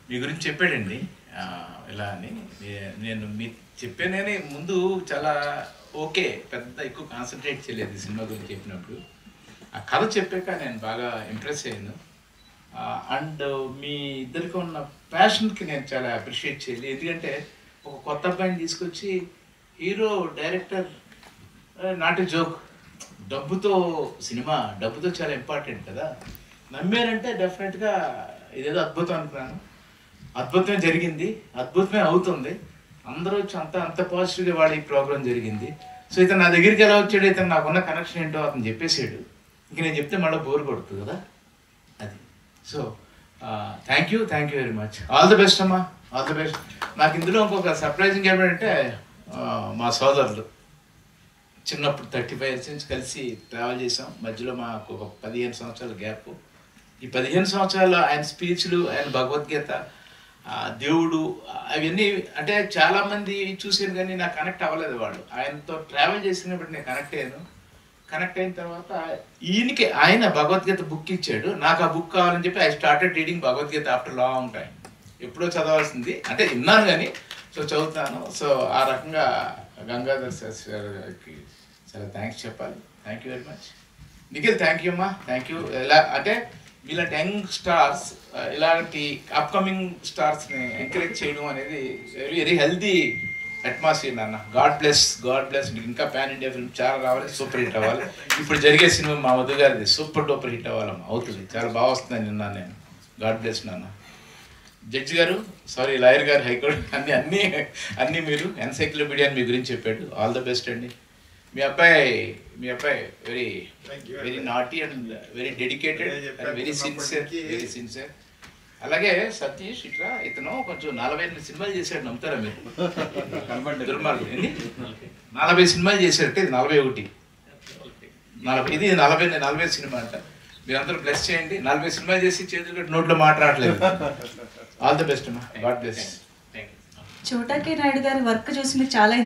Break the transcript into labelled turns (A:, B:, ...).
A: మీ గురించి చెప్పాడండి ఇలా అని. నేను మీ చెప్పానని ముందు చాలా ఓకే, పెద్ద ఎక్కువ కాన్సన్ట్రేట్ చేయలేదు ఈ సినిమా గురించి చెప్పినప్పుడు. ఆ కథ చెప్పాక నేను బాగా ఇంప్రెస్ అయ్యాను. అండ్ మీ ఇద్దరికి ఉన్న ప్యాషన్కి నేను చాలా అప్రిషియేట్ చేయాలి. ఎందుకంటే ఒక కొత్త అబ్బాయిని తీసుకొచ్చి hero director not a joke, డబ్బుతో సినిమా, డబ్బుతో చాలా ఇంపార్టెంట్ కదా. నమ్మారంటే డెఫినెట్గా ఇదేదో అద్భుతం అనుకున్నాను. అద్భుతమే జరిగింది, అద్భుతమే అవుతుంది. అందరూ వచ్చి అంత పాజిటివ్గా వాడి ఈ ప్రోగ్రామ్ జరిగింది. సో ఇతను నా దగ్గరికి ఎలా వచ్చాడు, ఇతను నాకున్న కనెక్షన్ ఏంటో అతను చెప్పేసాడు. ఇంక నేను చెప్తే మళ్ళీ బోర్ కొడుతుంది కదా అది. So thank you very much. All the best అమ్మా, ఆల్ ది బెస్ట్. నాకు ఇందులో ఇంకొక సర్ప్రైజింగ్ ఏమిటంటే మా సోదరులు చిన్నప్పుడు 35 years నుంచి కలిసి ట్రావెల్ చేసాం. మధ్యలో మాకు ఒక 15 సంవత్సరాల గ్యాప్. ఈ 15 సంవత్సరాలు ఆయన స్పీచ్లు, ఆయన భగవద్గీత, దేవుడు, అవన్నీ అంటే చాలామంది చూసాను కానీ నాకు కనెక్ట్ అవ్వలేదు. వాళ్ళు ఆయనతో ట్రావెల్ చేసినప్పుడు నేను కనెక్ట్ అయ్యాను. కనెక్ట్ అయిన తర్వాత ఈయనకి ఆయన భగవద్గీత బుక్ ఇచ్చాడు. నాకు ఆ బుక్ కావాలని చెప్పి I started reading Bhagavad Gita after long time. ఎప్పుడో చదవాల్సింది అంటే విన్నాను కానీ సో చదువుతాను. సో ఆ రకంగా గంగాధర్ శాస్త్రి గారికి చాలా థ్యాంక్స్ చెప్పాలి. Thank you very much. Nikhil thank you అమ్మా, థ్యాంక్ యూ. ఎలా అంటే ఇలాంటి యంగ్ స్టార్స్, ఇలాంటి అప్కమింగ్ స్టార్స్ని ఎంకరేజ్ చేయడం అనేది వెరీ వెరీ హెల్తీ అట్మాస్ఫియర్ నాన్న. గాడ్ బ్లెస్ ఇంకా పాన్ ఇండియా ఫిల్మ్ చాలా రావాలి, సూపర్ హిట్ అవ్వాలి. ఇప్పుడు జరిగే సినిమా మా మధు గారిది సూపర్ డూపర్ హిట్ అవ్వాలమ్మా, అవుతుంది, చాలా బాగా వస్తుందని విన్నాను నేను. గాడ్ బ్లెస్ నాన్న. జడ్జి గారు, సారీ లాయర్ గారు, హైకోర్టు అన్నీ మీరు ఎన్సైక్లోపీడియా మీ గురించి చెప్పాడు. ఆల్ ద బెస్ట్ అండి. మీ అబ్బాయి very naughty and very dedicated and very sincere. అలాగే సతీష్ ఇట్లా ఇతను కొంచెం 48 సినిమాలు చేశాడు, నమ్ముతారా మీరు? దుర్మార్గం 40 సినిమాలు చేశారంటే ఇది 41, ఇది 40 సినిమా అంట. మీరందరూ బ్లెస్ చేయండి. 40 సినిమాలు చేసి చేతులు కట్టి నోట్లో మాట్లాడలేదు. ఆల్ ది బెస్ట్ అమ్మా, గాడ్ బ్లెస్.
B: చోటా కే నాయుడు గారి వర్క్ చూసి మీరు చాలా